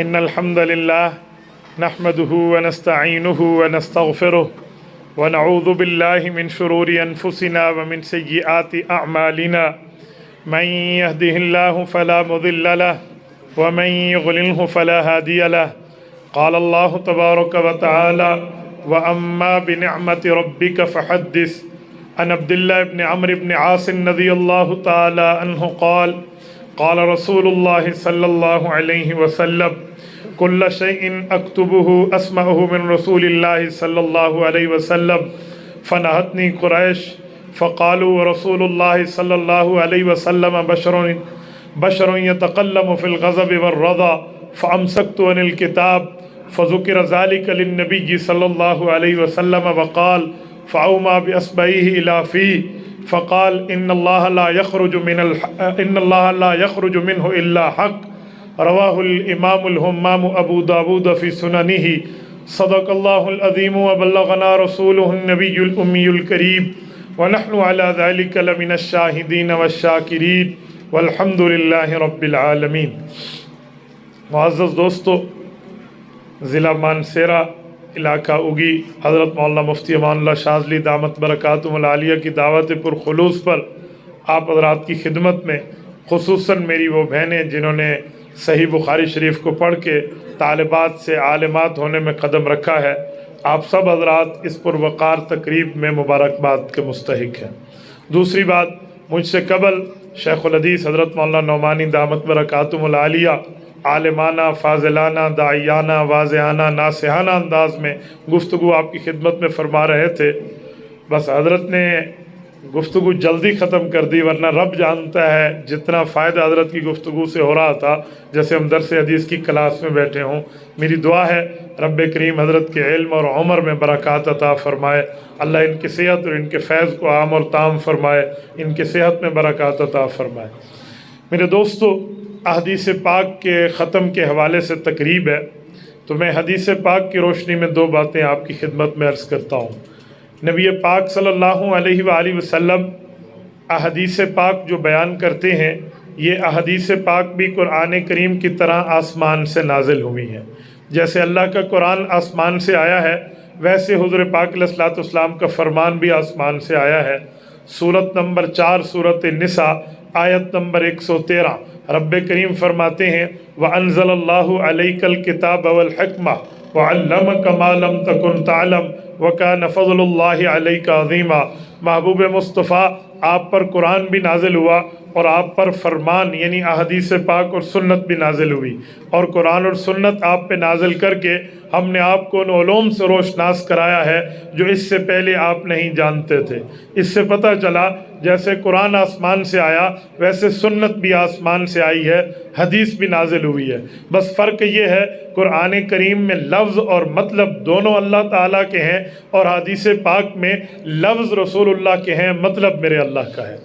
إن الحمد لله نحمده ونستعينه ونستغفره ونعوذ بالله من شرور أنفسنا ومن سيئات أعمالنا من يهده الله فلا مضل له ومن يضلله فلا هادي له قال الله تبارك وتعالى وأما بنعمة ربك فحدث عن عبد الله بن عمرو بن عاص رضي الله تعالى عنه قال قال رسول الله صلى الله عليه وسلم كل شيء أكتبه أسمعه من رسول الله صلى الله عليه وسلم فنهتني قريش فقالوا رسول الله صلى الله عليه وسلم بشر يتكلم في الغضب والرضا فأمسكت عن الكتاب فذكر ذلك للنبي صلى الله عليه وسلم وقال فأومى بأصبعيه إلى فيه فقال إن الله لا يخرج منه إلا حق رواه الإمام الهمام أبو داود في سننه صدق الله العظيم وبلغنا رسوله النبي الأمي الكريم ونحن على ذلك لمن الشاهدين والشاكرين والحمد لله رب العالمین۔ معزز دوستو، ضلع مانسیرہ علاقہ اگی حضرت مولانا مفتی امان اللہ شاذلی دامت برکاتہم العالیہ کی دعوت پرخلوص پر آپ حضرات کی خدمت میں، خصوصاً میری وہ بہنیں جنہوں نے صحیح بخاری شریف کو پڑھ کے طالبات سے عالمات ہونے میں قدم رکھا ہے، آپ سب حضرات اس پروقار تقریب میں مبارکباد کے مستحق ہیں۔ دوسری بات، مجھ سے قبل شیخ الحدیث حضرت مولانا نعمانی دامت برکاتہم العالیہ عالمانہ، فاضلانہ، داعیانہ، واضحانہ، ناصحانہ انداز میں گفتگو آپ کی خدمت میں فرما رہے تھے۔ بس حضرت نے گفتگو جلدی ختم کر دی، ورنہ رب جانتا ہے جتنا فائدہ حضرت کی گفتگو سے ہو رہا تھا، جیسے ہم درس حدیث کی کلاس میں بیٹھے ہوں۔ میری دعا ہے رب کریم حضرت کے علم اور عمر میں برکات عطا فرمائے، اللہ ان کی صحت اور ان کے فیض کو عام اور تام فرمائے، ان کی صحت میں برکات عطا فرمائے۔ میرے دوستو، حدیث پاک کے ختم کے حوالے سے تقریب ہے، تو میں حدیث پاک کی روشنی میں دو باتیں آپ کی خدمت میں عرض کرتا ہوں۔ نبی پاک صلی اللہ علیہ وآلہ وسلم احادیث پاک جو بیان کرتے ہیں، یہ احادیث پاک بھی قرآن کریم کی طرح آسمان سے نازل ہوئی ہیں۔ جیسے اللہ کا قرآن آسمان سے آیا ہے، ویسے حضور پاک علیہ الصلوۃ والسلام کا فرمان بھی آسمان سے آیا ہے۔ سورت نمبر 4 سورت النساء آیت نمبر 113 رب کریم فرماتے ہیں وَأَنزَلَ اللَّهُ عَلَيْكَ الْكِتَابَ وَالْحِكْمَةَ وَعَلَّمَكَ مَا لَمْ تَكُنْ تَعْلَمْ وَكَانَ فَضْلُ اللَّهِ عَلَيْكَ عَظِيمًا۔ محبوب مصطفیٰ، آپ پر قرآن بھی نازل ہوا اور آپ پر فرمان یعنی احادیث پاک اور سنت بھی نازل ہوئی، اور قرآن اور سنت آپ پہ نازل کر کے ہم نے آپ کو ان علوم سے روشناس کرایا ہے جو اس سے پہلے آپ نہیں جانتے تھے۔ اس سے پتہ چلا جیسے قرآن آسمان سے آیا ویسے سنت بھی آسمان سے آئی ہے، حدیث بھی نازل ہوئی ہے۔ بس فرق یہ ہے قرآن کریم میں لفظ اور مطلب دونوں اللہ تعالیٰ کے ہیں، اور حدیث پاک میں لفظ رسول اللہ کے ہیں، مطلب میرے اللہ کا ہے۔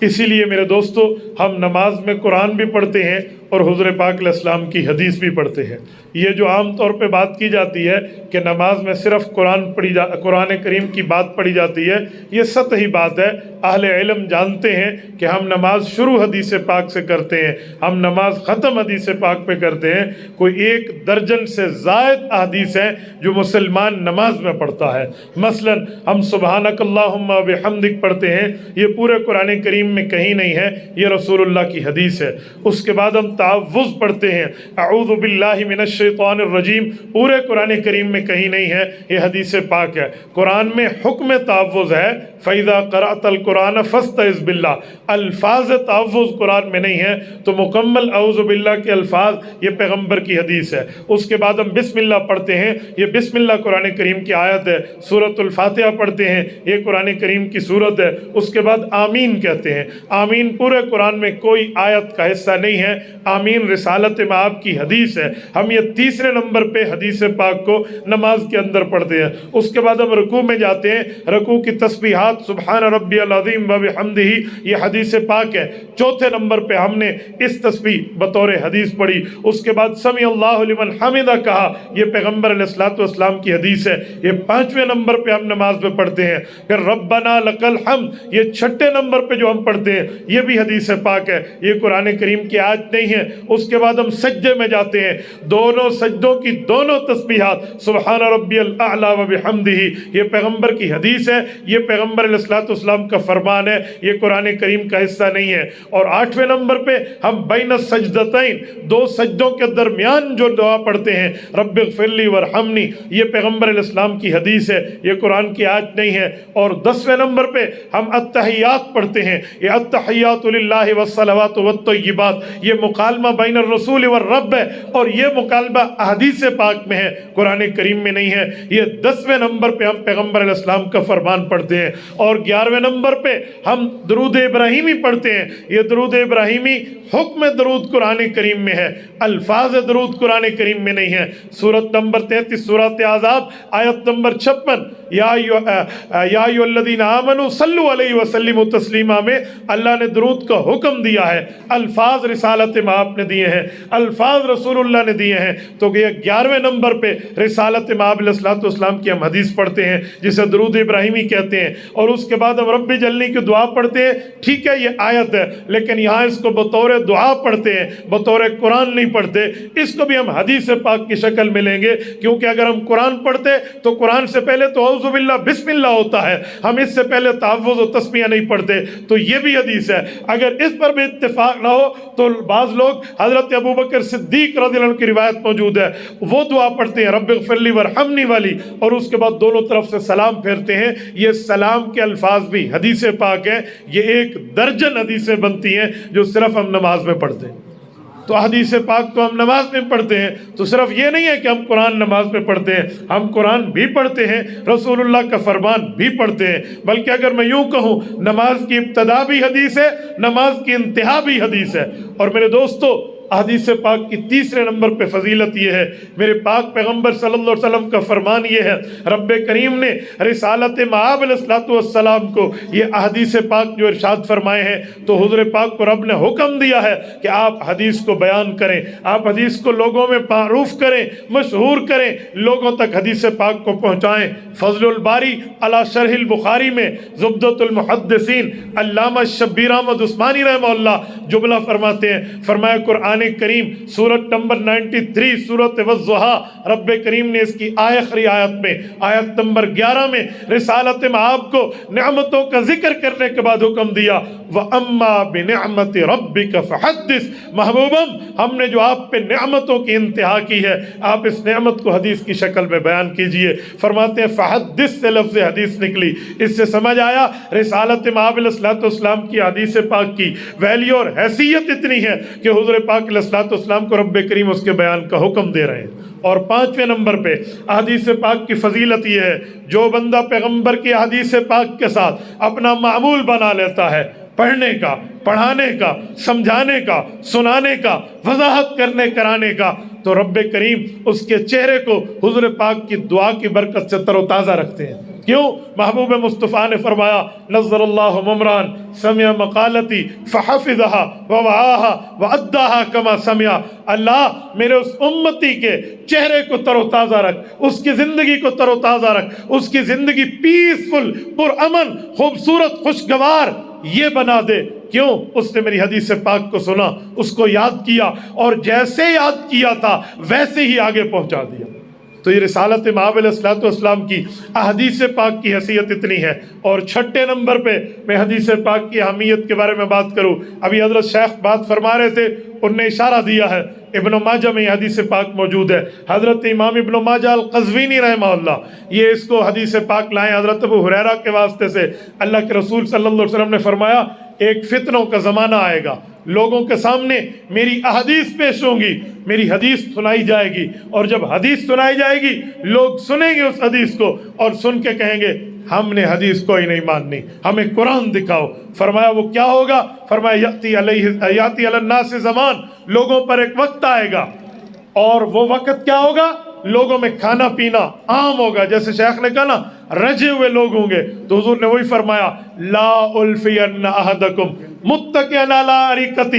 اسی لیے میرے دوستو، ہم نماز میں قرآن بھی پڑھتے ہیں اور حضور پاک علیہ السلام کی حدیث بھی پڑھتے ہیں۔ یہ جو عام طور پہ بات کی جاتی ہے کہ نماز میں صرف قرآن کریم کی بات پڑھی جاتی ہے، یہ سطحی بات ہے۔ اہل علم جانتے ہیں کہ ہم نماز شروع حدیث پاک سے کرتے ہیں، ہم نماز ختم حدیث پاک پہ کرتے ہیں۔ کوئی 1 درجن سے زائد احادیث ہیں جو مسلمان نماز میں پڑھتا ہے۔ مثلا ہم سبحانک اللہم و بحمدک پڑھتے ہیں، یہ پورے قرآن کریم میں کہیں نہیں ہے، یہ رسول اللہ کی حدیث ہے۔ اس کے بعد ہم تعوذ پڑھتے ہیں، اعوذ باللہ من الشیطان الرجیم، پورے قرآن کریم میں کہیں نہیں ہے، یہ حدیث پاک ہے۔ قرآن میں حکم تعوذ ہے، فَإِذَا قَرَأْتَ الْقُرْآنَ فَاسْتَعِذْ بِاللَّهِ، الفاظ تعوذ قرآن میں نہیں ہے، تو مکمل اعوذ باللہ کے الفاظ یہ پیغمبر کی حدیث ہے۔ اس کے بعد ہم بسم اللہ پڑھتے ہیں، یہ بسم اللہ قرآن کریم کی آیت ہے۔ سورۃ الفاتحہ پڑھتے ہیں، یہ قرآن کریم کی سورت ہے۔ اس کے بعد آمین کہتے ہیں۔ آمین پورے قرآن میں کوئی آیت کا حصہ نہیں ہے، آمین رسالت مآب کی حدیث ہے۔ ہم یہ تیسرے نمبر پہ حدیث پاک کو نماز کے اندر پڑھتے ہیں۔ اس کے بعد ہم رکوع میں جاتے ہیں، رکوع کی تسبیحات سبحان ربی العظیم و بحمدہ، یہ حدیث پاک ہے۔ چوتھے نمبر پہ ہم نے اس تسبیح بطور حدیث پڑھی۔ اس کے بعد سمیع اللہ لمن حمدہ کہا، یہ پیغمبر علیہ الصلوۃ والسلام کی حدیث ہے۔ یہ 5ویں نمبر پہ ہم نماز میں پڑھتے ہیں۔ پھر ربنا لک الحمد، یہ 6 نمبر پہ جو ہم پڑھتے ہیں یہ بھی حدیث پاک ہے۔ یہ قرآن کریم کی آیت نہیں ہے، ہیں, اس کے بعد ہم سجدے میں جاتے ہیں. دونوں سجدوں کی دونوں تسبیحات سبحان ربی الاعلی و بحمدہ, یہ پیغمبر کی حدیث ہے, یہ پیغمبر علیہ الصلوۃ والسلام کا فرمان ہے, یہ قرآن کریم کا حصہ نہیں ہے. اور 8ویں نمبر پہ ہم بین السجدتین, دو سجدوں کے درمیان جو دعا پڑھتے ہیں رب اغفر لی وارحمنی, یہ پیغمبر علیہ السلام کی حدیث ہے, یہ قرآن کی آیت نہیں ہے. اور 10ویں نمبر پہ ہم التحیات پڑھتے ہیں, یہ التحیات للہ والصلوات والطیبات, یہ مکالمہ بین الرسول والرب ہے, اور یہ مکالمہ احادیث پاک میں ہے, قرآن کریم میں نہیں ہے. یہ 10ویں نمبر پہ ہم پیغمبر علیہ السلام کا فرمان پڑھتے ہیں. اور 11ویں نمبر پہ ہم درود ابراہیمی پڑھتے ہیں. یہ درود ابراہیمی حکم درود قرآن کریم میں ہے, الفاظ درود قرآن کریم میں نہیں ہے. سورت نمبر 33 سورۃ احزاب آیت نمبر 56, یا ایھا الذین آمنوا صلوا علیہ وسلموا تسلیما میں اللہ نے درود کا حکم دیا ہے. الفاظ رسالت مآب نے دیے ہیں, الفاظ رسول اللہ نے دیے ہیں. تو یہ 11ویں نمبر پہ رسالت مآب علیہ الصلوۃ والسلام کی ہم حدیث پڑھتے ہیں جسے درود ابراہیمی کہتے ہیں. اور اس کے بعد ہم رب جلنی کی دعا پڑھتے ہیں. ٹھیک ہے یہ آیت ہے, لیکن یہاں اس کو بطور دعا پڑھتے ہیں, بطور قرآن نہیں پڑھتے. اس کو بھی ہم حدیث پاک کی شکل میں لیں گے, کیونکہ اگر ہم قرآن پڑھتے تو قرآن سے پہلے تو اعوذ باللہ بسم اللہ ہوتا ہے, ہم اس سے پہلے تعوذ و تسمیہ نہیں پڑھتے. تو یہ بھی حدیث ہے. اگر اس پر بھی اتفاق نہ ہو تو بعض لوگ حضرت ابوبکر صدیق رضی اللہ عنہ کی روایت موجود ہے, وہ دعا پڑھتے ہیں رب اغفر لی وارحمنی والی, اور اس کے بعد دونوں طرف سے سلام پھیرتے ہیں. یہ سلام کے الفاظ بھی حدیث پاک ہیں. یہ 1 درجن حدیثیں بنتی ہیں جو صرف ہم نماز میں پڑھتے ہیں. تو حدیث پاک تو ہم نماز میں پڑھتے ہیں, تو صرف یہ نہیں ہے کہ ہم قرآن نماز میں پڑھتے ہیں, ہم قرآن بھی پڑھتے ہیں, رسول اللہ کا فرمان بھی پڑھتے ہیں. بلکہ اگر میں یوں کہوں, نماز کی ابتدا بھی حدیث ہے, نماز کی انتہا بھی حدیث ہے. اور میرے دوستو, حدیث پاک کی 3 نمبر پہ فضیلت یہ ہے, میرے پاک پیغمبر صلی اللہ علیہ وسلم کا فرمان یہ ہے, رب کریم نے رسالت مآب علیہ الصلوۃ والسلام کو یہ احادیث پاک جو ارشاد فرمائے ہیں, تو حضور پاک کو رب نے حکم دیا ہے کہ آپ حدیث کو بیان کریں, آپ حدیث کو لوگوں میں معروف کریں, مشہور کریں, لوگوں تک حدیث پاک کو پہنچائیں. فضل الباری علی شرح البخاری میں زبدۃ المحدثین علامہ شبیر احمد عثمانی رحمہ اللہ جملہ فرماتے ہیں, فرمایا قرآن کریم سورت نمبر 93 سورت والضحیٰ, رب کریم نے اس کی آخری آیت میں آیت نمبر 11 میں رسالت مآب کو نعمتوں کا ذکر کرنے کے بعد حکم دیا, وَأَمَّا بِنِعْمَةِ رَبِّكَ فَحَدِّثْ. محبوبم, ہم نے جو آپ پہ نعمتوں کی انتہا کی ہے, آپ اس نعمت کو حدیث کی شکل میں بیان کیجئے. فرماتے ہیں فحدث سے لفظ حدیث نکلی, اس سے سمجھ آیا رسالت مآب علیہ الصلوۃ والسلام کی حدیث پاک کی ویلیو اور حیثیت اتنی ہے کہ حضور پاک علیہ الصلوۃ والسلام کو رب کریم اس کے بیان کا حکم دے رہے ہیں. اور 5ویں نمبر پہ احادیث پاک کی فضیلت یہ ہے, جو بندہ پیغمبر کی احادیث پاک کے ساتھ اپنا معمول بنا لیتا ہے, پڑھنے کا, پڑھانے کا, سمجھانے کا, سنانے کا, وضاحت کرنے کرانے کا, تو رب کریم اس کے چہرے کو حضور پاک کی دعا کی برکت سے تر و تازہ رکھتے ہیں. کیوں؟ محبوب مصطفیٰ نے فرمایا نظر اللہ ممران سمع مقالتی فحفظها ووعاها واداها کما سمع. اللہ میرے اس امتی کے چہرے کو تر و تازہ رکھ, اس کی زندگی کو تر و تازہ رکھ, اس کی زندگی پیسفل, پرامن, خوبصورت, خوشگوار یہ بنا دے. کیوں؟ اس نے میری حدیث پاک کو سنا, اس کو یاد کیا, اور جیسے یاد کیا تھا ویسے ہی آگے پہنچا دیا. تو یہ رسالت مآب علیہ الصلوۃ والسلام کی احادیث پاک کی حیثیت اتنی ہے. اور 6 نمبر پہ میں حدیث پاک کی اہمیت کے بارے میں بات کروں. ابھی حضرت شیخ بات فرما رہے تھے, انہوں نے اشارہ دیا ہے, ابن ماجہ میں یہ حدیث پاک موجود ہے. حضرت امام ابن ماجہ القزوینی رحمہ اللہ یہ اس کو حدیث پاک لائیں حضرت ابو ہریرہ کے واسطے سے. اللہ کے رسول صلی اللہ علیہ وسلم نے فرمایا, ایک فتنوں کا زمانہ آئے گا, لوگوں کے سامنے میری احادیث پیش ہوں گی, میری حدیث سنائی جائے گی, اور جب حدیث سنائی جائے گی لوگ سنیں گے اس حدیث کو, اور سن کے کہیں گے ہم نے حدیث کوئی نہیں ماننی, ہمیں قرآن دکھاؤ. فرمایا وہ کیا ہوگا؟ فرمایا یاتی علی الناس زمان, لوگوں پر ایک وقت آئے گا, اور وہ وقت کیا ہوگا؟ لوگوں میں کھانا پینا عام ہوگا. جیسے شیخ نے کہا نا, رجے ہوئے لوگ ہوں گے, تو حضور نے وہی فرمایا لا الفین احدکم متکئا علی اریکتہ,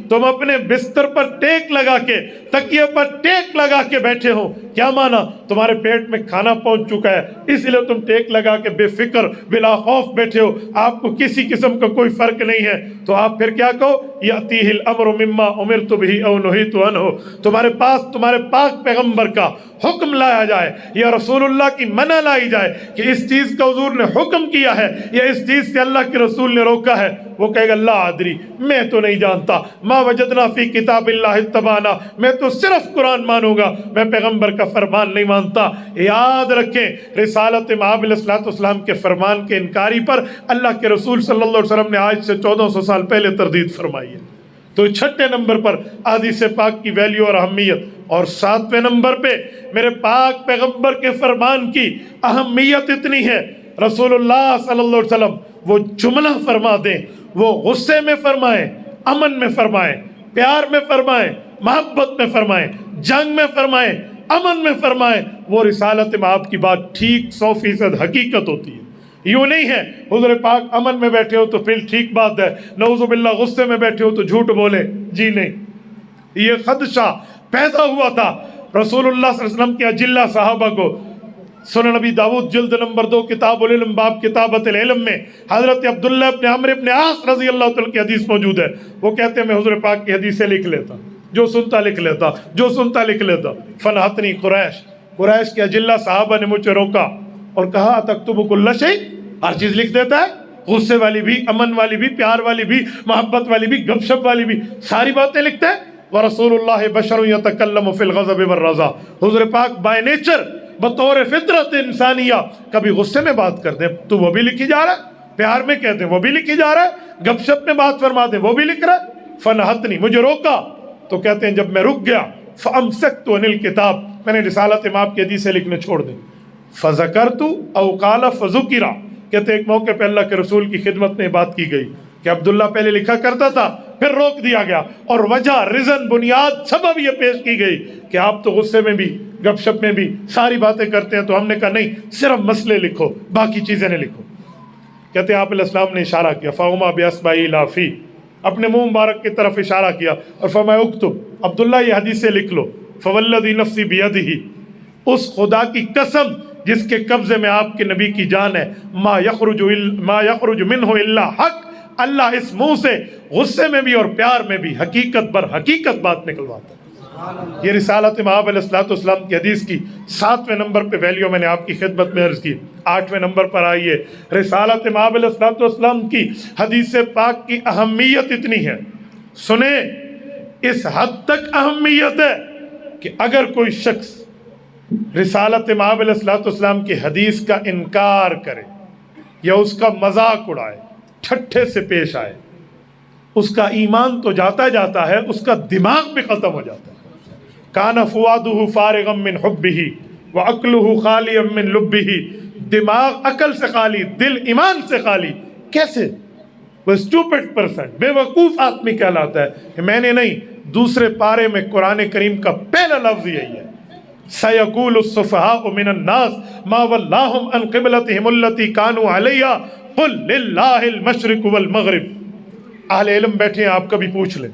تم اپنے بستر پر ٹیک لگا کے, تکیے پر ٹیک لگا کے بیٹھے ہو, کیا مانا؟ تمہارے پیٹ میں کھانا پہنچ چکا ہے، اس لیے تم ٹیک لگا کے بے فکر بلا خوف بیٹھے ہو، آپ کو کسی قسم کا کوئی فرق نہیں ہے، تو آپ پھر کیا کہو؟ یأتیہ الامر مما امرت بہ او نہیت عنہ، تمہارے پاس تمہارے پاک پیغمبر کا حکم لایا جائے یا رسول اللہ کی منع لائی جائے کہ اس چیز کا حضور نے حکم کیا ہے یا اس چیز سے اللہ کے رسول نے روکا ہے، وہ کہے گا لا ادری، میں تو نہیں جانتا، ما وجدنا فی کتاب اللہ اتبعنا، میں تو صرف قرآن مانوں گا، میں پیغمبر کا فرمان نہیں مانتا۔ یاد رکھیں رسالت مآب علیہ السلام کے فرمان کے انکاری پر اللہ کے رسول صلی اللہ علیہ وسلم نے آج سے 1400 سال پہلے تردید فرمائی ہے۔ تو چھٹے نمبر پر احادیث پاک کی ویلیو اور اہمیت، اور ساتویں نمبر پہ میرے پاک پیغمبر کے فرمان کی اہمیت اتنی ہے، رسول اللہ صلی اللہ علیہ وسلم وہ جملہ فرما دیں، وہ غصے میں فرمائیں، امن میں فرمائیں، پیار میں فرمائیں، محبت میں فرمائیں، جنگ میں فرمائیں، امن میں فرمائیں، وہ رسالت مآب کی بات ٹھیک 100% حقیقت ہوتی ہے۔ یوں نہیں ہے حضور پاک امن میں بیٹھے ہو تو پھر ٹھیک بات ہے، نعوذ باللہ غصے میں بیٹھے ہو تو جھوٹ بولے، جی نہیں، یہ خدشہ پیدا ہوا تھا رسول اللہ صلی اللہ علیہ وسلم کے اجلہ صحابہ کو۔ سنن نبی داؤد جلد نمبر 2 کتاب العلم باب کتابت العلم میں حضرت عبداللہ ابن عمرو ابن عاص رضی اللہ تعالیٰ کی حدیث موجود ہے، وہ کہتے ہیں میں حضور پاک کی حدیثیں لکھ لیتا، جو سنتا لکھ لیتا، جو سنتا لکھ لیتا۔ فنحتنی قریش کے اجلہ صحابہ نے مجھے روکا اور کہا تکتب کل شیء، ہر چیز لکھ دیتا ہے، غصے والی بھی، امن والی بھی، پیار والی بھی، محبت والی بھی، گپ شپ والی بھی، ساری باتیں لکھتا ہے۔ ورسول اللہ بشر یتکلم فی الغضب والرضا، حضور پاک بائی نیچر بطور فطرت انسانیہ کبھی غصے میں بات کر دیں تو وہ بھی لکھی جا رہا ہے، پیار میں کہتے ہیں وہ بھی لکھی جا رہا ہے، گپ شپ میں بات فرما دیں وہ بھی لکھ رہا ہے۔ فنحتنی، مجھے روکا، تو کہتے ہیں جب میں رک گیا، فامسکت عن الکتاب، میں نے رسالت مآب کی حدیثیں لکھنے چھوڑ دیں۔ فذکرت او قال فذکر، کہتے ہیں ایک موقع پہ اللہ کے رسول کی خدمت میں بات کی گئی کہ عبداللہ پہلے لکھا کرتا تھا، پھر روک دیا گیا، اور وجہ رزن بنیاد سبب یہ پیش کی گئی کہ آپ تو غصے میں بھی گپ شپ میں بھی ساری باتیں کرتے ہیں، تو ہم نے کہا نہیں، صرف مسئلے لکھو، باقی چیزیں نہیں لکھو۔ کہتے ہیں آپ علیہ السلام نے اشارہ کیا، فَأُمَا بِأَصْبَعِهِ إِلَىٰ فِي، اپنے منہ مبارک کی طرف اشارہ کیا اور فرمایا اکتب، عبداللہ یہ حدیثیں لکھ لو۔ فوالذی نفسی بیدہ، اس خدا کی قسم جس کے قبضے میں آپ کے نبی کی جان ہے، ما یخرج منہ الا حق، اللہ اس منہ سے غصے میں بھی اور پیار میں بھی حقیقت بر حقیقت بات نکلواتا ہے۔ یہ رسالت مآب علیہ السلام کی حدیث کی 7ویں نمبر پہ ویلیو میں نے آپ کی خدمت میں عرض کی۔ 8ویں نمبر پر آئیے، رسالت مآب علیہ السلام کی حدیث پاک کی اہمیت اتنی ہے، سنیں، اس حد تک اہمیت ہے کہ اگر کوئی شخص رسالت مآب علیہ السلام کی حدیث کا انکار کرے یا اس کا مذاق اڑائے، ٹھٹھے سے پیش آئے، اس کا ایمان تو جاتا ہے، اس کا دماغ بھی ختم ہو جاتا ہے۔ کان فؤادہ فارغا من حبہ وعقلہ خالی من لبہ، دماغ عقل سے خالی، دل ایمان سے خالی، کیسے؟ وہ اسٹوپڈ پرسن، بے وقوف آدمی کہلاتا ہے کہ میں نے نہیں، دوسرے پارے میں قرآن کریم کا پہلا لفظ یہی ہے، سَيَقُولُ السُّفَهَاءُ مِنَ النَّاسِ مَا وَلَّاهُمْ عَنْ قِبْلَتِهِمُ الَّتِي كَانُوا عَلَيْهَا قُلْ لِلَّهِ الْمَشْرِقُ وَالْمَغْرِبُ۔ اہل علم بیٹھے ہیں، آپ کبھی پوچھ لیں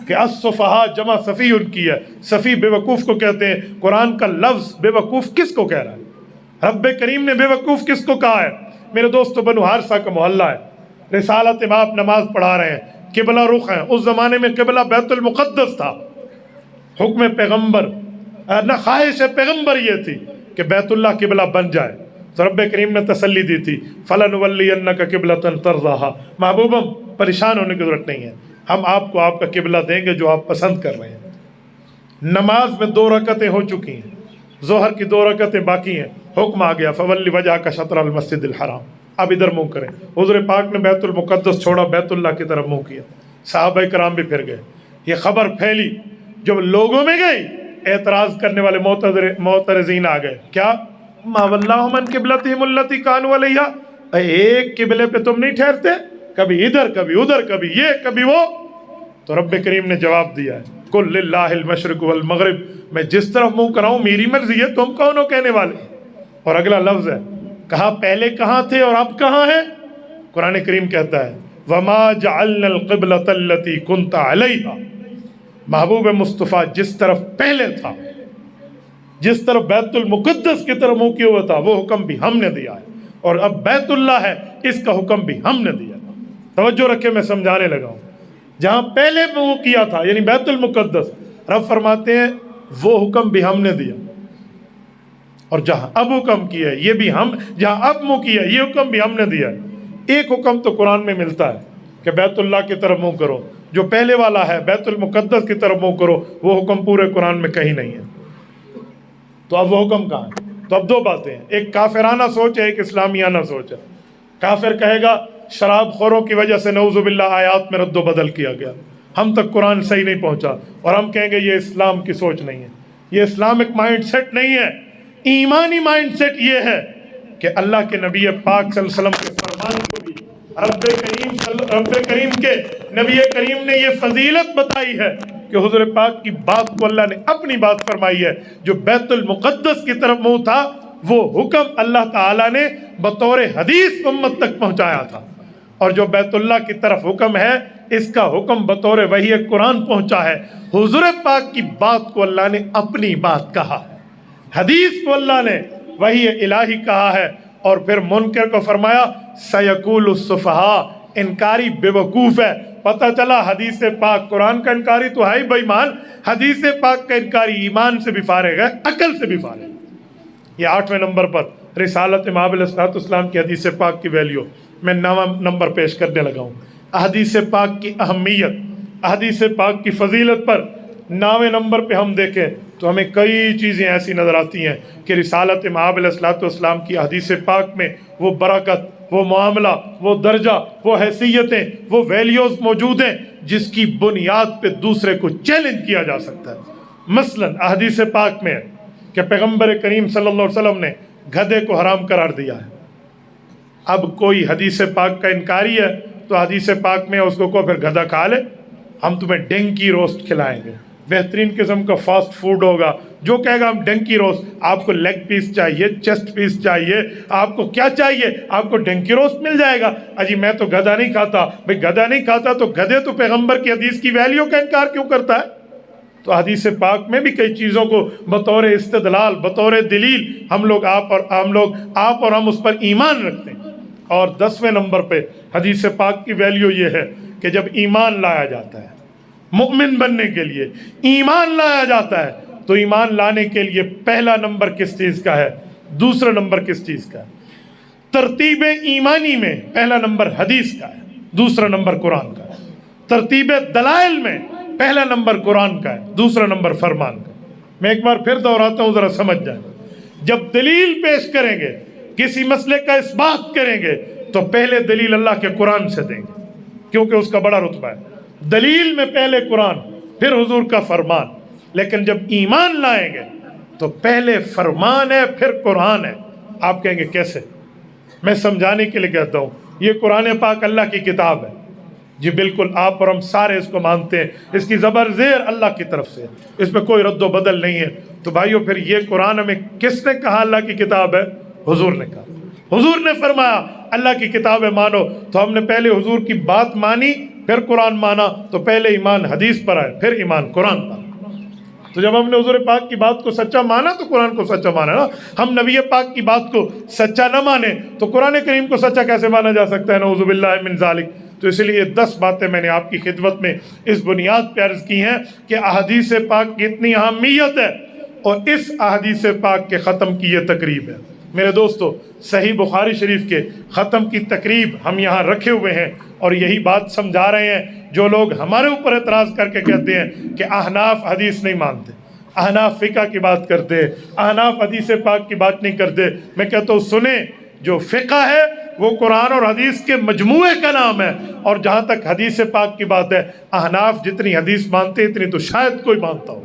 کہ السفہاء جمع صفی ان کی ہے، صفی بے وقوف کو کہتے ہیں۔ قرآن کا لفظ بے وقوف کس کو کہہ رہا ہے؟ رب کریم نے بے وقوف کس کو کہا ہے؟ میرے دوستو، بنو حارثہ کا محلہ ہے، رسالت مآب نماز پڑھا رہے ہیں، قبلہ رخ ہیں، اس زمانے میں قبلہ بیت المقدس تھا، حکم پیغمبر نہ خواہش پیغمبر یہ تھی کہ بیت اللہ قبلہ بن جائے، تو رب کریم نے تسلی دی تھی، فَلَنُوَلِّيَنَّكَ قِبْلَةً تَرْضَاهَا، محبوبم پریشان ہونے کی ضرورت نہیں ہے، ہم آپ کو آپ کا قبلہ دیں گے جو آپ پسند کر رہے ہیں۔ نماز میں 2 رکعتیں ہو چکی ہیں، ظہر کی 2 رکعتیں باقی ہیں، حکم آ گیا فَوَلِّ وَجْهَكَ شَطْرَ الْمَسْجِدِ الْحَرَامِ، اب ادھر منہ کریں۔ حضور پاک نے بیت المقدس چھوڑا، بیت اللہ کی طرف منہ کیا، صحابہ کرام بھی پھر گئے۔ یہ خبر پھیلی، جب لوگوں میں گئی، اعتراض کرنے والے معترضین آ گئے، کیا ما وَلَّاهُمْ عَنْ قِبْلَتِهِمُ الَّتِي كَانُوا عَلَيْهَا، ایک قبلے پہ تم نہیں ٹھہرتے، کبھی ادھر کبھی ادھر، کبھی یہ کبھی وہ؟ تو رب کریم نے جواب دیا ہے، قُلْ لِلَّهِ الْمَشْرِقُ وَالْمَغْرِبُ، میں جس طرف منہ کراؤں میری مرضی ہے، تم کون ہو کہنے والے؟ اور اگلا لفظ ہے، کہا پہلے کہاں تھے اور اب کہاں ہیں؟ قرآن کریم کہتا ہے وَمَا جَعَلْنَا الْقِبْلَةَ الَّتِي كُنْتَ عَلَيْهَا، محبوب مصطفیٰ جس طرف پہلے تھا جس طرف بیت المقدس کی طرف منہ کیا ہوا تھا وہ حکم بھی ہم نے دیا ہے، اور اب بیت اللہ ہے اس کا حکم بھی ہم نے دیا ہے۔ توجہ رکھے، میں سمجھانے لگا ہوں۔ جہاں پہلے منہ کیا تھا یعنی بیت المقدس، رب فرماتے ہیں وہ حکم بھی ہم نے دیا، اور جہاں اب حکم کیا ہے یہ بھی ہم، جہاں اب منہ کیا ہے یہ حکم بھی ہم نے دیا ہے۔ ایک حکم تو قرآن میں ملتا ہے کہ بیت اللہ کی طرف منہ کرو، جو پہلے والا ہے بیت المقدس کی طرف منہ کرو، وہ حکم پورے قرآن میں کہیں نہیں ہے۔ تو اب وہ حکم کہاں ہے؟ تو اب دو باتیں ہیں، ایک کافرانہ سوچ ہے، ایک اسلامیانہ سوچ ہے۔ کافر کہے گا شراب خوروں کی وجہ سے نعوذ باللہ آیات میں رد و بدل کیا گیا، ہم تک قرآن صحیح نہیں پہنچا، اور ہم کہیں گے یہ اسلام کی سوچ نہیں ہے، یہ اسلامک مائنڈ سیٹ نہیں ہے۔ ایمانی مائنڈ سیٹ یہ ہے کہ اللہ کے نبی پاک صلی اللہ علیہ وسلم کے فرمان کو بھی رب کریم کے نبی کریم نے یہ فضیلت بتائی ہے کہ حضور پاک کی بات کو اللہ نے اپنی بات فرمائی ہے۔ جو بیت المقدس کی طرف منہ تھا وہ حکم اللہ تعالیٰ نے بطور حدیث امت تک پہنچایا تھا، اور جو بیت اللہ کی طرف حکم ہے اس کا حکم بطور وحی قرآن پہنچا ہے۔ حضور پاک کی بات کو اللہ نے اپنی بات کہا ہے، حدیث کو اللہ نے وحی الہی کہا ہے، اور پھر منکر کو فرمایا سیقول السفہاء، انکاری بے وقوف ہے۔ پتہ چلا حدیث پاک، قرآن کا انکاری تو ہے ہی بے ایمان، حدیث پاک کا انکاری ایمان سے بھی فارغ ہے، عقل سے بھی فارغ ہے۔ یہ 8ویں نمبر پر رسالت امام علیہ السلام کی حدیث پاک کی ویلیو میں 9واں نمبر پیش کرنے لگا ہوں۔ حدیث پاک کی اہمیت، حدیث پاک کی فضیلت پر 9ویں نمبر پہ ہم دیکھیں تو ہمیں کئی چیزیں ایسی نظر آتی ہیں کہ رسالت امام علیہ السلام کی حدیث پاک میں وہ برکت، وہ معاملہ، وہ درجہ، وہ حیثیتیں، وہ ویلیوز موجود ہیں جس کی بنیاد پہ دوسرے کو چیلنج کیا جا سکتا ہے۔ مثلا حدیث پاک میں کہ پیغمبر کریم صلی اللہ علیہ وسلم نے گدھے کو حرام قرار دیا ہے۔ اب کوئی حدیث پاک کا انکاری ہے تو حدیث پاک میں اس کو پھر گدھا کھا لے، ہم تمہیں ڈنکی روسٹ کھلائیں گے، بہترین قسم کا فاسٹ فوڈ ہوگا، جو کہے گا ہم ڈنکی روسٹ، آپ کو لیگ پیس چاہیے، چیسٹ پیس چاہیے، آپ کو کیا چاہیے، آپ کو ڈنکی روسٹ مل جائے گا۔ اجی میں تو گدھا نہیں کھاتا، بھئی گدھا نہیں کھاتا تو گدھے تو پیغمبر کی حدیث کی ویلیو کا انکار کیوں کرتا ہے؟ تو حدیث پاک میں بھی کئی چیزوں کو بطور استدلال، بطور دلیل آپ اور ہم اس پر ایمان رکھتے ہیں۔ اور 10ویں نمبر پہ حدیث پاک کی ویلیو یہ ہے کہ جب ایمان لایا جاتا ہے مومن بننے کے لیے، ایمان لایا جاتا ہے تو ایمان لانے کے لیے پہلا نمبر کس چیز کا ہے، دوسرا نمبر کس چیز کا ہے؟ ترتیب ایمانی میں پہلا نمبر حدیث کا ہے، دوسرا نمبر قرآن کا ہے۔ ترتیب دلائل میں پہلا نمبر قرآن کا ہے، دوسرا نمبر فرمان کا۔ میں ایک بار پھر دہراتا ہوں، ذرا سمجھ جائیں۔ جب دلیل پیش کریں گے، کسی مسئلے کا اس بات کریں گے تو پہلے دلیل اللہ کے قرآن سے دیں گے، کیونکہ اس کا بڑا رتبہ ہے۔ دلیل میں پہلے قرآن، پھر حضور کا فرمان۔ لیکن جب ایمان لائیں گے تو پہلے فرمان ہے پھر قرآن ہے۔ آپ کہیں گے کیسے؟ میں سمجھانے کے لیے کہتا ہوں، یہ قرآن پاک اللہ کی کتاب ہے جی، بالکل آپ اور ہم سارے اس کو مانتے ہیں، اس کی زبر زیر اللہ کی طرف سے، اس میں کوئی رد و بدل نہیں ہے۔ تو بھائیو پھر یہ قرآن ہمیں کس نے کہا اللہ کی کتاب ہے؟ حضور نے کہا۔ حضور نے فرمایا اللہ کی کتاب ہے مانو، تو ہم نے پہلے حضور کی بات مانی پھر قرآن مانا، تو پہلے ایمان حدیث پر آئے پھر ایمان قرآن پر۔ تو جب ہم نے حضور پاک کی بات کو سچا مانا تو قرآن کو سچا مانا نا۔ ہم نبی پاک کی بات کو سچا نہ مانے تو قرآن کریم کو سچا کیسے مانا جا سکتا ہے؟ نعوذ باللہ من ذالک۔ تو اس لیے 10 باتیں میں نے آپ کی خدمت میں اس بنیاد پہ عرض کی ہیں کہ احادیث پاک کی اتنی اہمیت ہے، اور اس احادیث پاک کے ختم کی یہ تقریب ہے۔ میرے دوستو، صحیح بخاری شریف کے ختم کی تقریب ہم یہاں رکھے ہوئے ہیں، اور یہی بات سمجھا رہے ہیں جو لوگ ہمارے اوپر اعتراض کر کے کہتے ہیں کہ احناف حدیث نہیں مانتے، احناف فقہ کی بات کرتے، احناف حدیث پاک کی بات نہیں کرتے۔ میں کہتا ہوں سنیں، جو فقہ ہے وہ قرآن اور حدیث کے مجموعے کا نام ہے، اور جہاں تک حدیث پاک کی بات ہے، احناف جتنی حدیث مانتے اتنی تو شاید کوئی مانتا ہو۔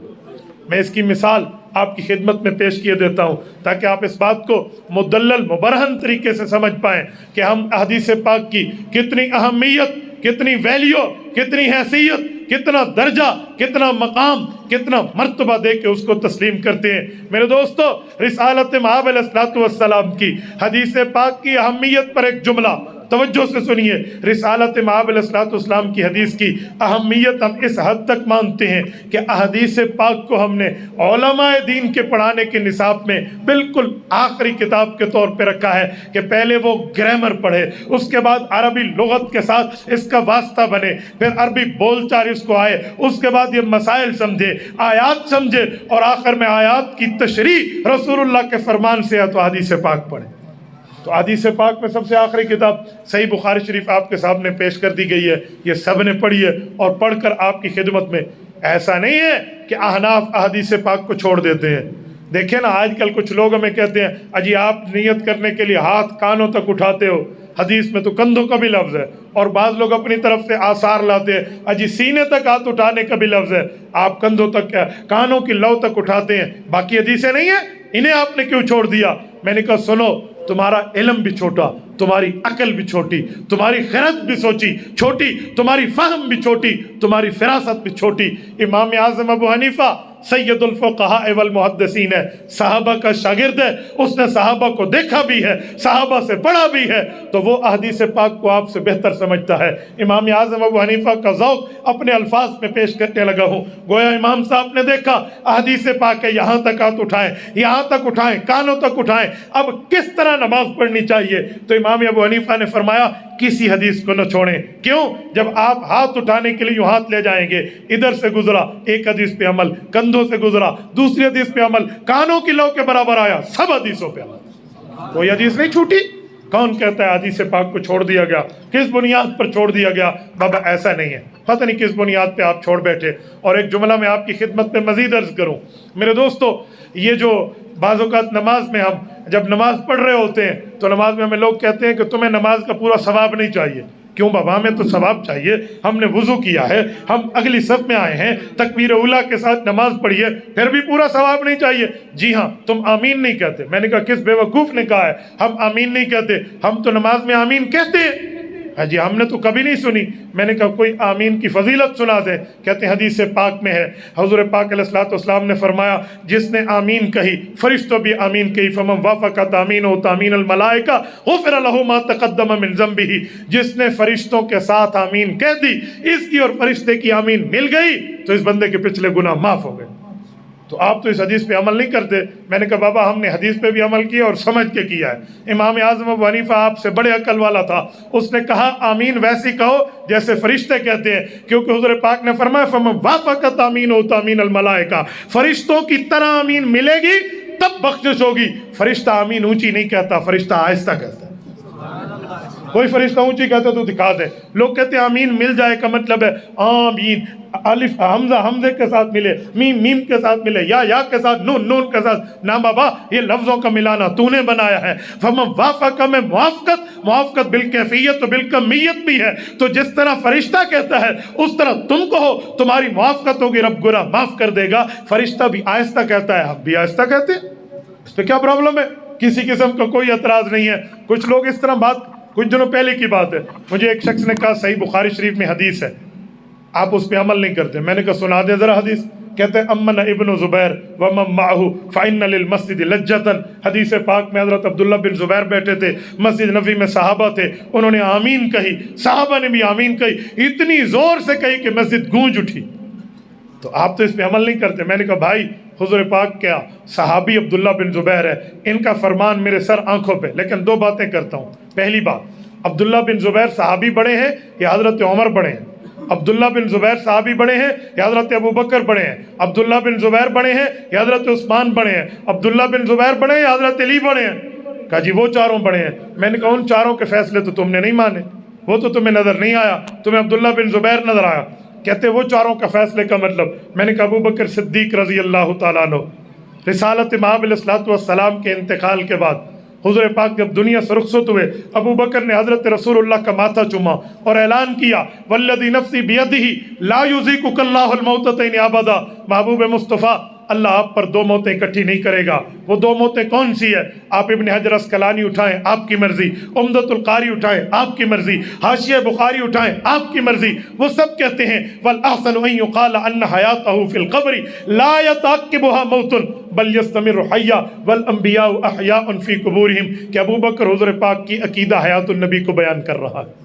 میں اس کی مثال آپ کی خدمت میں پیش کیے دیتا ہوں تاکہ آپ اس بات کو مدلل مبرہن طریقے سے سمجھ پائیں کہ ہم حدیث پاک کی کتنی اہمیت، کتنی ویلیو، کتنی حیثیت، کتنا درجہ، کتنا مقام، کتنا مرتبہ دے کے اس کو تسلیم کرتے ہیں۔ میرے دوستو، رسالت مآب علیہ السلام کی حدیث پاک کی اہمیت پر ایک جملہ توجہ سے سنیے، رسالت مآب علیہ السلام کی حدیث کی اہمیت ہم اس حد تک مانتے ہیں کہ احادیث پاک کو ہم نے علماء دین کے پڑھانے کے نصاب میں بالکل آخری کتاب کے طور پہ رکھا ہے کہ پہلے وہ گرامر پڑھے، اس کے بعد عربی لغت کے ساتھ اس کا واسطہ بنے، پھر عربی بول چال اس کو آئے، اس کے بعد یہ مسائل سمجھے، آیات سمجھے، اور آخر میں آیات کی تشریح رسول اللہ کے فرمان سے ہے تو حدیث پاک پڑھے۔ تو حدیث پاک میں سب سے آخری کتاب صحیح بخاری شریف آپ کے سامنے پیش کر دی گئی ہے، یہ سب نے پڑھی ہے اور پڑھ کر آپ کی خدمت میں۔ ایسا نہیں ہے کہ احناف احادیث پاک کو چھوڑ دیتے ہیں۔ دیکھیں نا آج کل کچھ لوگ ہمیں کہتے ہیں اجی آپ نیت کرنے کے لیے ہاتھ کانوں تک اٹھاتے ہو، حدیث میں تو کندھوں کا بھی لفظ ہے، اور بعض لوگ اپنی طرف سے آثار لاتے ہیں اجی سینے تک ہاتھ اٹھانے کا بھی لفظ ہے، آپ کندھوں تک کیا کانوں کی لو تک اٹھاتے ہیں، باقی حدیثیں نہیں ہیں، انہیں آپ نے کیوں چھوڑ دیا؟ میں نے کہا سنو، تمہارا علم بھی چھوٹا، تمہاری عقل بھی چھوٹی، تمہاری خرد بھی سوچی چھوٹی، تمہاری فہم بھی چھوٹی، تمہاری فراست بھی چھوٹی۔ امام اعظم ابو حنیفہ سید الفقہاء والمحدثین ہے، صحابہ کا شاگرد ہے، اس نے صحابہ کو دیکھا بھی ہے، صحابہ سے پڑھا بھی ہے، تو وہ احادیث پاک کو آپ سے بہتر سمجھتا ہے۔ امام اعظم ابو حنیفہ کا ذوق اپنے الفاظ میں پیش کرنے لگا ہوں، گویا امام صاحب نے دیکھا احادیث پاک ہے، یہاں تک ہاتھ اٹھائیں، یہاں تک اٹھائیں، کانوں تک اٹھائیں، اب کس طرح نماز پڑھنی چاہیے؟ تو امام ابو حنیفہ نے فرمایا کسی حدیث کو نہ چھوڑیں۔ کیوں؟ جب آپ ہاتھ اٹھانے کے لیے یوں ہاتھ لے جائیں گے، ادھر سے گزرا ایک حدیث پہ عمل، کندھوں سے گزرا دوسری حدیث پہ عمل، کانوں کی لو کے برابر آیا، سب حدیثوں پہ عمل، کوئی حدیث نہیں چھوٹی۔ کون کہتا ہے حدیث پاک کو چھوڑ دیا گیا؟ کس بنیاد پر چھوڑ دیا گیا؟ بابا ایسا نہیں ہے، پتہ نہیں کس بنیاد پہ آپ چھوڑ بیٹھے۔ اور ایک جملہ میں آپ کی خدمت میں مزید عرض کروں، میرے دوستو، یہ جو بعض اوقات نماز میں ہم جب نماز پڑھ رہے ہوتے ہیں تو نماز میں ہمیں لوگ کہتے ہیں کہ تمہیں نماز کا پورا ثواب نہیں چاہیے۔ کیوں بابا؟ ہمیں تو ثواب چاہیے، ہم نے وضو کیا ہے، ہم اگلی صف میں آئے ہیں، تکبیر اولیٰ کے ساتھ نماز پڑھی ہے، پھر بھی پورا ثواب نہیں چاہیے؟ جی ہاں، تم آمین نہیں کہتے۔ میں نے کہا کس بیوقوف نے کہا ہے ہم آمین نہیں کہتے؟ ہم تو نماز میں آمین کہتے ہیں۔ جی ہم نے تو کبھی نہیں سنی۔ میں نے کہا کوئی آمین کی فضیلت سنا دے۔ کہتے ہیں حدیث پاک میں ہے، حضور پاک علیہ الصلوۃ نے فرمایا جس نے آمین کہی فرشتوں بھی آمین کہی، فمن وافق تامینہ تامین الملائکہ غفر لہ ما تقدم من ذنبہ، جس نے فرشتوں کے ساتھ آمین کہہ دی، اس کی اور فرشتے کی آمین مل گئی تو اس بندے کے پچھلے گناہ معاف ہو گئے۔ تو آپ تو اس حدیث پہ عمل نہیں کرتے۔ میں نے کہا بابا ہم نے حدیث پہ بھی عمل کیا اور سمجھ کے کیا ہے۔ امام اعظم ابو حنیفہ آپ سے بڑے عقل والا تھا، اس نے کہا آمین ویسی کہو جیسے فرشتے کہتے ہیں، کیونکہ حضور پاک نے فرمایا فمن وافق تامینہ تامین الملائکہ، فرشتوں کی طرح آمین ملے گی تب بخشش ہوگی۔ فرشتہ آمین اونچی نہیں کہتا، فرشتہ آہستہ کہتا ہے۔ کوئی فرشتہ اونچی کہتا تو دکھا دے۔ لوگ کہتے ہیں آمین مل جائے کا مطلب ہے آمین الف حمزہ حمزے کے ساتھ ملے، میم میم کے ساتھ ملے، یا کے ساتھ نون نون کے ساتھ۔ نہ بابا، یہ لفظوں کا ملانا تو نے بنایا ہے۔ فمن وافق میں موافقت بالکیفیت و بالکمیت بھی ہے، تو جس طرح فرشتہ کہتا ہے اس طرح تم کہو، تمہاری موافقت ہوگی، رب گناہ معاف کر دے گا۔ فرشتہ بھی آہستہ کہتا ہے، ہم بھی آہستہ کہتے ہیں، اس پہ کیا پرابلم ہے؟ کسی قسم کا کوئی اعتراض نہیں ہے۔ کچھ لوگ اس طرح بات، کچھ دنوں پہلے کی بات ہے، مجھے ایک شخص نے کہا صحیح بخاری شریف میں حدیث ہے، آپ اس پہ عمل نہیں کرتے۔ میں نے کہا سنا دے ذرا حدیث۔ کہتے ہیں امن ابن زبیر ومن معه فإن للمسجد لجة، حدیث پاک میں حضرت عبداللہ بن زبیر بیٹھے تھے، مسجد نبوی میں صحابہ تھے، انہوں نے آمین کہی، صحابہ نے بھی آمین کہی، اتنی زور سے کہی کہ مسجد گونج اٹھی۔ تو آپ تو اس پہ عمل نہیں کرتے۔ میں نے کہا بھائی حضور پاک کیا صحابی عبداللہ بن زبیر ہے، ان کا فرمان میرے سر آنکھوں پہ، لیکن دو باتیں کرتا ہوں۔ پہلی بات، عبداللہ بن زبیر صحابی بڑے ہیں یا حضرت عمر بڑے ہیں؟ عبداللہ بن زبیر صحابی بڑے ہیں یا حضرت ابو بکر بڑے ہیں؟ عبداللہ بن زبیر بڑے ہیں یا حضرت عثمان بڑے ہیں؟ عبداللہ بن زبیر بڑے ہیں یا حضرت علی بڑے ہیں؟ کہا جی وہ چاروں بڑے ہیں۔ میں نے کہا ان چاروں کے فیصلے تو تم نے نہیں مانے، وہ تو تمہیں نظر نہیں آیا، تمہیں عبداللہ بن زبیر نظر آیا۔ کہتے وہ چاروں کا فیصلے کا مطلب؟ میں نے کہا ابو بکر صدیق رضی اللہ تعالیٰ عنہ، رسالت مآب علیہ السلام کے انتقال کے بعد حضور پاک جب دنیا سے رخصت ہوئے، ابو بکر نے حضرت رسول اللہ کا ماتھا چوما اور اعلان کیا والذی نفسی بیدہ لا یذیقک اللہ الموتتین ابدا، محبوب مصطفیٰ اللہ آپ پر دو موتیں اکٹھی نہیں کرے گا۔ وہ دو موتیں کون سی ہے؟ آپ ابن حجر اسقلانی اٹھائیں، آپ کی مرضی، عمدۃ القاری اٹھائیں، آپ کی مرضی، حاشیہ بخاری اٹھائیں، آپ کی مرضی، وہ سب کہتے ہیں والأحسن ان يقال ان حیاتہ فی القبر لا يتعقبها موت بل یستمر حیا والانبیاء احیاء فی قبورہم، کہ ابو بکر حضور پاک کی عقیدہ حیات النبی کو بیان کر رہا ہے۔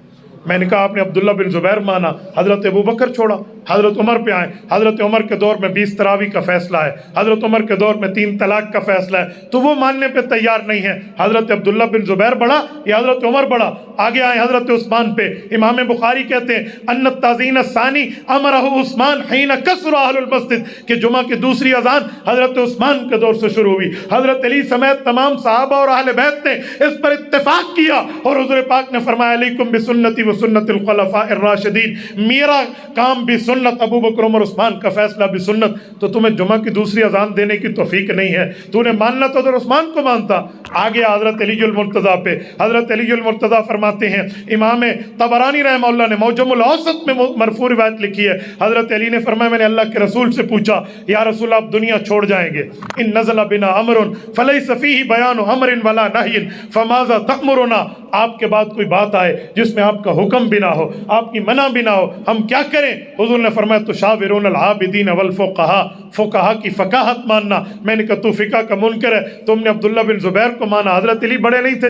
میں نے کہا آپ نے عبداللہ بن زبیر مانا، حضرت ابو بکر چھوڑا، حضرت عمر پہ آئیں، حضرت عمر کے دور میں 20 تراویح کا فیصلہ ہے، حضرت عمر کے دور میں 3 طلاق کا فیصلہ ہے، تو وہ ماننے پہ تیار نہیں ہے۔ حضرت عبداللہ بن زبیر بڑا یا حضرت عمر بڑا؟ آگے آئیں حضرت عثمان پہ، امام بخاری کہتے ہیں ان التاذین الثانی امرہ عثمان حین کسر اہل المسجد، کہ جمعہ کی دوسری اذان حضرت عثمان کے دور سے شروع ہوئی۔ حضرت علی سمیت تمام صحابہ اور اہل بیت نے اس پر اتفاق کیا، اور حضور پاک نے فرمایا علیکم بسنتی سنت الخلفاء الراشدین، میرا کام بھی سنت، ابو بکر عمر عثمان کا فیصلہ بھی سنت۔ تو تمہیں جمعہ کی دوسری اذان دینے کی توفیق نہیں ہے، تو نے ماننا تو حضرت عثمان کو مانتا۔ آگے حضرت علی المرتضیٰ پہ، حضرت علی المرتضیٰ فرماتے ہیں، امام طبرانی رحمہ اللہ نے معجم الاوسط میں مرفوع روایت لکھی ہے، حضرت علی نے فرمایا میں نے اللہ کے رسول سے پوچھا یا رسول اللہ آپ دنیا چھوڑ جائیں گے، ان نزل بنا امر فلیس فیہ بیان امر ولا نہی فماذا تأمرنا، آپ کے بعد کوئی بات آئے جس میں آپ کا حکم بھی نہ ہو، آپ کی منع بھی نہ ہو، ہم کیا کریں؟ حضور نے فرمایا تشاورون العابدین والفقہاء، فقہا کی فقاہت ماننا۔ میں نے کہا تو فقہ کا منکر ہے، تم نے عبداللہ بن زبیر کو مانا، حضرت علی بڑے نہیں تھے؟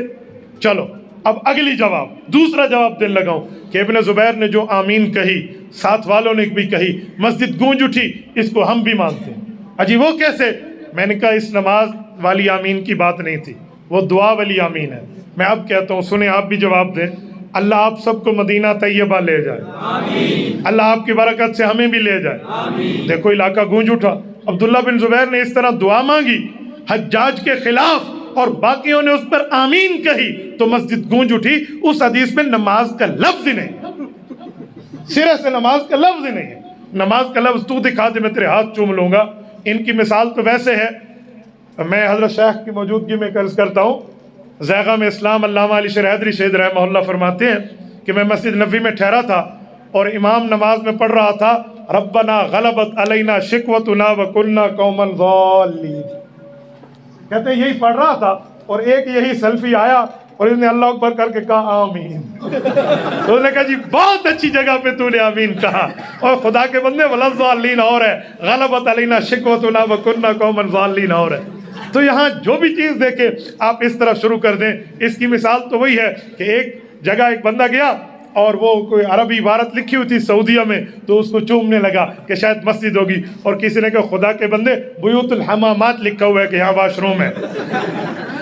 چلو اب اگلی جواب، دوسرا جواب دین لگا ہوں کہ ابن زبیر نے جو آمین کہی، ساتھ والوں نے بھی کہی، مسجد گونج اٹھی، اس کو ہم بھی مانتے ہیں۔ اجی وہ کیسے؟ میں نے کہا اس نماز والی آمین کی بات نہیں تھی، وہ دعا والی آمین ہے۔ میں اب کہتا ہوں سنیں، آپ بھی جواب دیں، اللہ آپ سب کو مدینہ طیبہ لے جائے، آمین۔ اللہ آپ کی برکت سے ہمیں بھی لے جائے، آمین۔ دیکھو علاقہ گونج اٹھا، عبداللہ بن زبیر نے اس طرح دعا مانگی حجاج کے خلاف اور باقیوں نے اس پر آمین کہی تو مسجد گونج اٹھی۔ اس حدیث میں نماز کا لفظ ہی نہیں، سرے سے نماز کا لفظ ہی نہیں ہے۔ نماز کا لفظ تو دکھا دے میں تیرے ہاتھ چوم لوں گا۔ ان کی مثال تو ویسے ہے، میں حضرت شیخ کی موجودگی میں عرض کرتا ہوں، ذیغام اسلام علامہ علی شیر حیدری شہید رحمہ اللہ فرماتے ہیں کہ میں مسجد نبوی میں ٹھہرا تھا اور امام نماز میں پڑھ رہا تھا ربنا غلبت علینا شکوتنا وکنا قوما ضالین، کہتے ہیں یہی پڑھ رہا تھا اور ایک یہی سلفی آیا اور اس نے اللہ اکبر کر کے کہا آمین۔ تو اس نے کہا جی بہت اچھی جگہ پہ تو نے آمین کہا، اور خدا کے بندے ولضالین اور ہے، غلبت علینا شکوتنا وکنا قوما ضالین اور ہے۔ تو یہاں جو بھی چیز دیکھے آپ اس طرح شروع کر دیں۔ اس کی مثال تو وہی ہے کہ ایک جگہ ایک بندہ گیا اور وہ کوئی عربی عبارت لکھی ہوئی تھی سعودیہ میں، تو اس کو چومنے لگا کہ شاید مسجد ہوگی، اور کسی نے کہا خدا کے بندے بیوت الحمامات لکھا ہوا ہے کہ یہاں واش روم ہے۔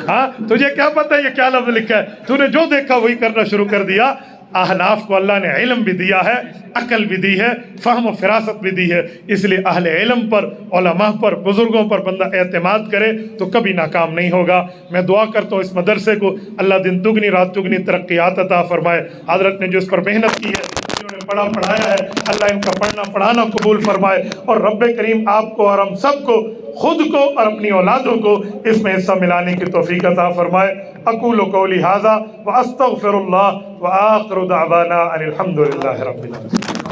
ہاں تجھے کیا پتہ یہ کیا لفظ لکھا ہے؟ تو نے جو دیکھا وہی کرنا شروع کر دیا۔ احناف کو اللہ نے علم بھی دیا ہے، عقل بھی دی ہے، فہم و فراست بھی دی ہے، اس لیے اہل علم پر، علماء پر، بزرگوں پر بندہ اعتماد کرے تو کبھی ناکام نہیں ہوگا۔ میں دعا کرتا ہوں اس مدرسے کو اللہ دن دگنی رات دگنی ترقیات عطا فرمائے۔ حضرت نے جو اس پر محنت کی ہے، انہوں نے پڑھا پڑھایا ہے، اللہ ان کا پڑھنا پڑھانا قبول فرمائے، اور رب کریم آپ کو اور ہم سب کو، خود کو اور اپنی اولادوں کو اس میں حصہ ملانے کی توفیق عطا فرمائے۔ اقول قولی ھذا واستغفر اللہ وآخر دعوانا ان الحمد للہ رب العالمین۔